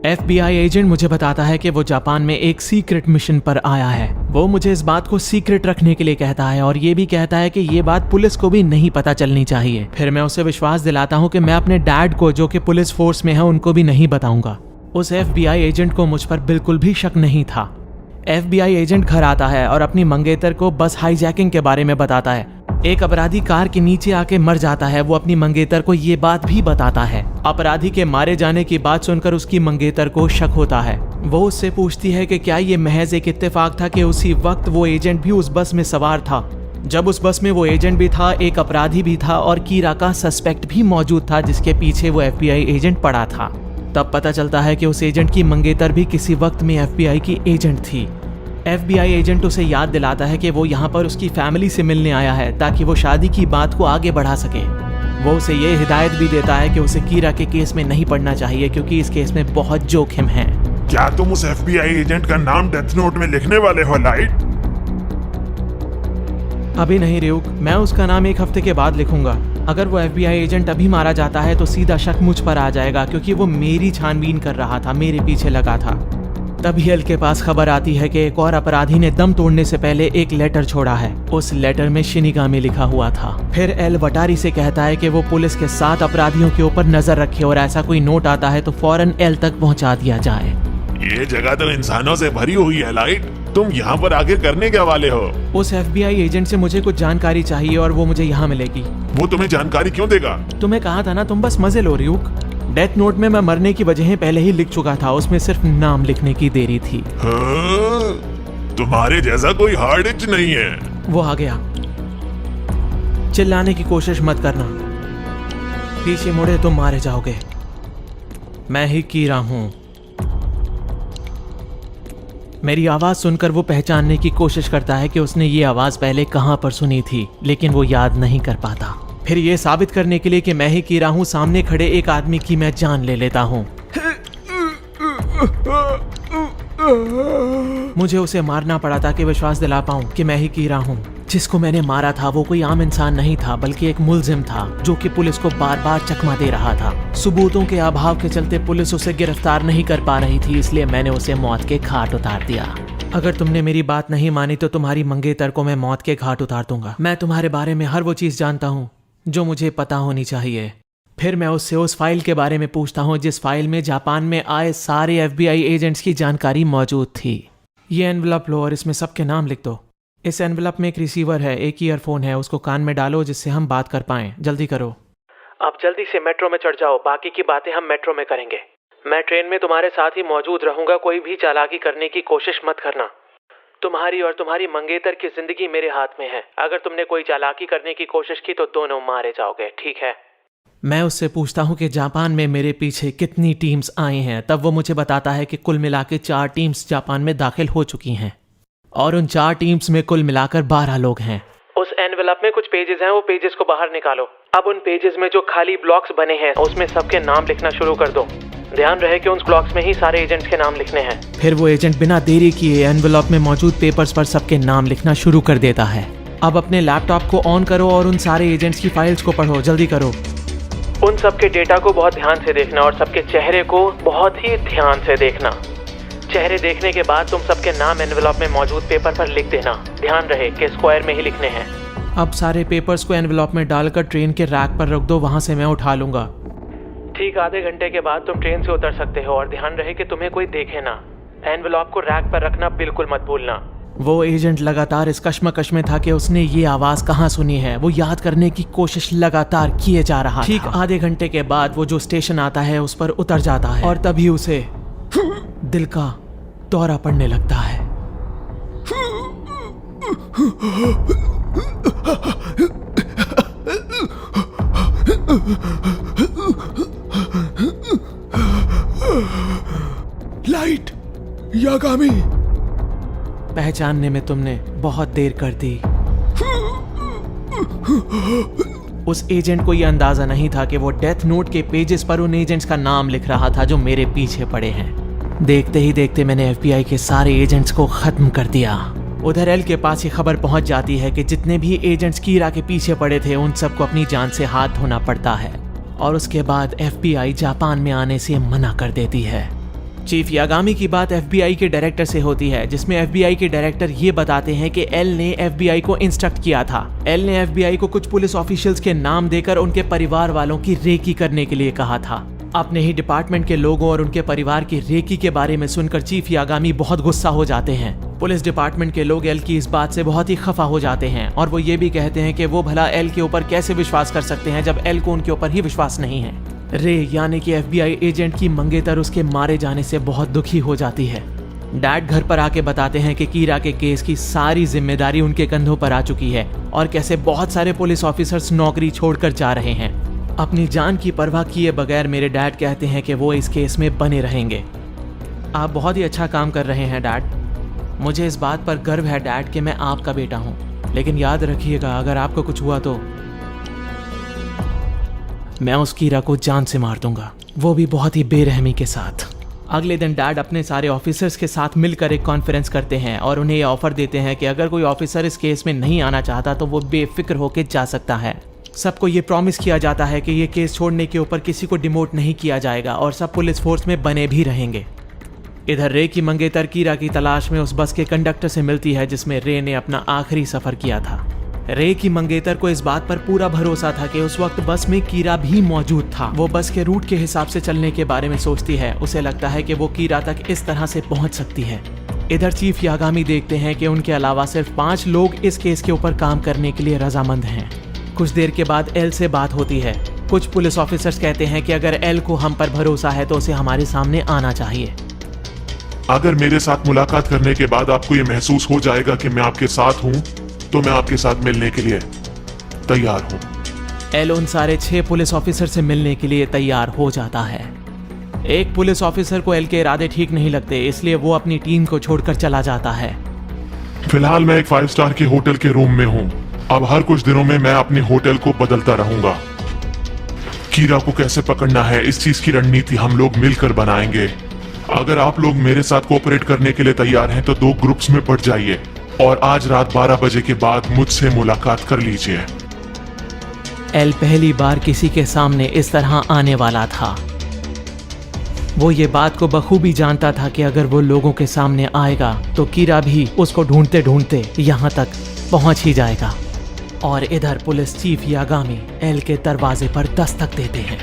FBI agent मुझे बताता है कि वो जापान में एक सीक्रेट मिशन पर आया है। वो मुझे इस बात को सीक्रेट रखने के लिए कहता है और ये भी कहता है कि ये बात पुलिस को भी नहीं पता चलनी चाहिए। फिर मैं उसे विश्वास दिलाता हूँ कि मैं अपने डैड को, जो कि पुलिस फोर्स में है, उनको भी नहीं बताऊंगा। उस FBI एजेंट को मुझ पर बिल्कुल भी शक नहीं था। FBI एजेंट घर आता है और अपनी मंगेतर को बस हाईजैकिंग के बारे में बताता है। एक अपराधी कार के नीचे आके मर जाता है। वो अपनी मंगेतर को ये बात भी बताता है। अपराधी के मारे जाने की बात सुनकर उसकी मंगेतर को शक होता है। वो उससे पूछती है कि क्या ये महज एक इत्तेफाक था कि उसी वक्त वो एजेंट भी उस बस में सवार था। जब उस बस में वो एजेंट भी था, एक अपराधी भी था और कीरा का सस्पेक्ट भी मौजूद था जिसके पीछे वो FBI एजेंट पड़ा था। तब पता चलता है कि उस एजेंट की मंगेतर भी किसी वक्त में FBI की एजेंट थी। FBI एजेंट उसे याद दिलाता है कि वो यहाँ पर उसकी फैमिली से मिलने आया है ताकि वो शादी की बात को आगे बढ़ा सके। वो उसे ये हिदायत भी देता है कि उसे कीरा के केस में नहीं पड़ना चाहिए क्योंकि इस केस में बहुत जोखिम है। क्या तुम उस FBI एजेंट का नाम डेथ नोट में लिखने वाले हो, लाइट? अभी नहीं रियुक, मैं उसका नाम एक हफ्ते के बाद लिखूंगा। अगर वो FBI एजेंट अभी मारा जाता है तो सीधा शक मुझ पर आ जाएगा क्योंकि वो मेरी छानबीन कर रहा था, मेरे पीछे लगा था। तभी एल के पास खबर आती है कि एक और अपराधी ने दम तोड़ने से पहले एक लेटर छोड़ा है। उस लेटर में शिनिगामी लिखा हुआ था। फिर एल वटारी से कहता है कि वो पुलिस के 7 अपराधियों के ऊपर नजर रखे और ऐसा कोई नोट आता है तो फौरन एल तक पहुंचा दिया जाए। ये जगह तो इंसानों से भरी हुई है, लाइट। तुम यहाँ पर आखिर करने क्या वाले हो? उस FBI एजेंट से मुझे कुछ जानकारी चाहिए और वो मुझे यहाँ मिलेगी। वो तुम्हें जानकारी क्यों देगा? तुम्हें कहा था ना, तुम बस मजे लो रियुक। डेथ नोट में मैं मरने की वजह पहले ही लिख चुका था, उसमें सिर्फ नाम लिखने की देरी थी। हाँ, तुम्हारे जैसा कोई हार्ड इच नहीं है। वो आ गया। चिल्लाने की कोशिश मत करना, पीछे मुड़े तुम मारे जाओगे। मैं ही कीरा हूं। मेरी आवाज सुनकर वो पहचानने की कोशिश करता है कि उसने ये आवाज पहले कहां पर सुनी थी, लेकिन वो याद नहीं कर पाता। फिर ये साबित करने के लिए कि मैं ही कीरा हूं, सामने खड़े एक आदमी की मैं जान ले लेता हूं। मुझे उसे मारना पड़ा था कि विश्वास दिला पाऊं कि मैं ही कीरा हूं। जिसको मैंने मारा था वो कोई आम इंसान नहीं था, बल्कि एक मुलजिम था जो कि पुलिस को बार बार चकमा दे रहा था। सबूतों के अभाव के चलते पुलिस उसे गिरफ्तार नहीं कर पा रही थी, इसलिए मैंने उसे मौत के घाट उतार दिया। अगर तुमने मेरी बात नहीं मानी तो तुम्हारी मंगेतर को मैं मौत के घाट उतार दूंगा। मैं तुम्हारे बारे में हर वो चीज जानता हूँ जो मुझे पता होनी चाहिए। फिर मैं उससे उस फाइल के बारे में पूछता हूँ जिस फाइल में जापान में आए सारे FBI एजेंट्स की जानकारी मौजूद थी। ये एनवलप लो और इसमें सबके नाम लिख दो। इस एनवलप में एक रिसीवर है, एक ईयरफोन है, उसको कान में डालो जिससे हम बात कर पाएं। जल्दी करो। आप जल्दी से मेट्रो में चढ़ जाओ, बाकी की बातें हम मेट्रो में करेंगे। मैं ट्रेन में तुम्हारे साथ ही मौजूद रहूंगा, कोई भी चालाकी करने की कोशिश मत करना। तुम्हारी और तुम्हारी मंगेतर की जिंदगी मेरे हाथ में है। अगर तुमने कोई चालाकी करने की कोशिश की तो दोनों मारे जाओगे, ठीक है? मैं उससे पूछता हूँ कि जापान में मेरे पीछे कितनी टीम्स आई हैं। तब वो मुझे बताता है कि कुल मिला के 4 टीम्स जापान में दाखिल हो चुकी हैं और उन 4 टीम्स में कुल मिलाकर 12 लोग हैं। उस एनवेलप में कुछ पेजेस हैं, वो पेजेस को बाहर निकालो। अब उन पेजेस में जो खाली ब्लॉक्स बने हैं उसमें सबके नाम लिखना शुरू कर दो। ध्यान रहे कि उन ब्लॉक्स में ही सारे एजेंट्स के नाम लिखने हैं। फिर वो एजेंट बिना देरी किए एनवेलप में मौजूद पेपर्स पर सबके नाम लिखना शुरू कर देता है। अब अपने लैपटॉप को ऑन करो और उन सारे एजेंट्स की फाइल्स को पढ़ो, जल्दी करो। उन सबके डेटा को बहुत ध्यान से देखना और सबके चेहरे को बहुत ही ध्यान से देखना। चेहरे देखने के बाद तुम सबके नाम एनवेलप में मौजूद पेपर पर लिख देना। ध्यान रहे कि स्क्वायर में ही लिखने हैं। अब सारे पेपर्स को एनवेलप में डालकर ट्रेन के रैक पर रख दो, वहां से मैं उठा लूंगा। ठीक आधे घंटे के बाद तुम ट्रेन से उतर सकते हो और ध्यान रहे कि तुम्हें कोई देखे ना। एनवेलप को रैक पर रखना बिल्कुल मत भूलना। वो एजेंट लगातार इस कश्मकश में था कि उसने ये आवाज कहाँ सुनी है। वो याद करने की कोशिश लगातार किए जा रहा था। ठीक आधे घंटे के बाद वो जो स्टेशन आता है उस पर उतर जाता है और तभी उसे दिल का दौरा पड़ने लगता है। Light, Yagami. पहचानने में तुमने बहुत देर कर दी। उस एजेंट को यह अंदाजा नहीं था कि वो डेथ नोट के पेजेस पर उन एजेंट्स का नाम लिख रहा था जो मेरे पीछे पड़े हैं। देखते ही देखते मैंने FBI के सारे एजेंट्स को खत्म कर दिया। उधर एल के पास ये खबर पहुंच जाती है कि जितने भी एजेंट्स कीरा के पीछे पड़े थे उन सबको अपनी जान से हाथ धोना पड़ता है और उसके बाद FBI जापान में आने से मना कर देती है। चीफ यागामी की बात FBI के डायरेक्टर से होती है, जिसमें FBI के डायरेक्टर ये बताते हैं कि एल ने FBI को इंस्ट्रक्ट किया था। एल ने FBI को कुछ पुलिस ऑफिशियल्स के नाम देकर उनके परिवार वालों की रेकी करने के लिए कहा था। अपने ही डिपार्टमेंट के लोगों और उनके परिवार की रेकी के बारे में सुनकर चीफ यागामी बहुत गुस्सा हो जाते हैं। पुलिस डिपार्टमेंट के लोग एल की इस बात से बहुत ही खफा हो जाते हैं और वो ये भी कहते हैं कि वो भला एल के ऊपर कैसे विश्वास कर सकते हैं जब एल को उनके ऊपर ही विश्वास नहीं है। रे यानी कि FBI एजेंट की मंगेतर उसके मारे जाने से बहुत दुखी हो जाती है। डैड घर पर आके बताते हैं कि कीरा के केस की सारी जिम्मेदारी उनके कंधों पर आ चुकी है और कैसे बहुत सारे पुलिस ऑफिसर्स नौकरी छोड़कर जा रहे हैं। अपनी जान की परवाह किए बगैर मेरे डैड कहते हैं कि वो इस केस में बने रहेंगे। आप बहुत ही अच्छा काम कर रहे हैं डैड। मुझे इस बात पर गर्व है डैड कि मैं आपका बेटा हूँ, लेकिन याद रखिएगा अगर आपको कुछ हुआ तो मैं उस कीरा को जान से मार दूंगा, वो भी बहुत ही बेरहमी के साथ। अगले दिन डैड अपने सारे ऑफिसर्स के साथ मिलकर एक कॉन्फ्रेंस करते हैं और उन्हें यह ऑफर देते हैं कि अगर कोई ऑफिसर इस केस में नहीं आना चाहता तो वो बेफिक्र होकर जा सकता है। सबको ये प्रॉमिस किया जाता है कि ये केस छोड़ने के ऊपर किसी को डिमोट नहीं किया जाएगा और सब पुलिस फोर्स में बने भी रहेंगे। इधर रे की मंगेतर कीरा की तलाश में उस बस के कंडक्टर से मिलती है जिसमें रे ने अपना आखिरी सफर किया था। रे की मंगेतर को इस बात पर पूरा भरोसा था कि उस वक्त बस में कीरा भी मौजूद था। वो बस के रूट के हिसाब से चलने के बारे में सोचती है। उसे लगता है कि वो कीरा तक इस तरह से पहुंच सकती है। इधर चीफ यागामी देखते हैं कि उनके अलावा सिर्फ 5 लोग इस केस के ऊपर काम करने के लिए रजामंद हैं। कुछ देर के बाद एल से बात होती है। कुछ पुलिस ऑफिसर्स कहते हैं कि अगर एल को हम पर भरोसा है तो उसे हमारे सामने आना चाहिए। अगर मेरे साथ मुलाकात करने के बाद आपको ये महसूस हो जाएगा कि मैं आपके साथ हूँ तो मैं आपके साथ मिलने के लिए तैयार हूँ। एल उन सारे 6 पुलिस ऑफिसर से मिलने के लिए तैयार हो जाता है। एक पुलिस ऑफिसर को एल के इरादे ठीक नहीं लगते, इसलिए वो अपनी टीम को छोड़कर चला जाता है। फिलहाल मैं एक 5 स्टार के होटल के रूम में हूँ। अब हर कुछ दिनों में मैं अपने होटल को बदलता रहूंगा। कीरा को कैसे पकड़ना है इस चीज की रणनीति हम लोग मिलकर बनाएंगे। अगर आप लोग मेरे साथ कोऑपरेट करने के लिए तैयार हैं तो 2 ग्रुप्स में बढ़ जाइए और आज रात 12 बजे के बाद मुझसे मुलाकात कर लीजिए। एल पहली बार किसी के सामने इस तरह आने वाला था। वो ये बात को बखूबी जानता था कि अगर वो लोगों के सामने आएगा तो कीरा भी उसको ढूंढते ढूंढते यहाँ तक पहुंच ही जाएगा। और इधर पुलिस चीफ यागामी एल के दरवाजे पर दस्तक देते हैं।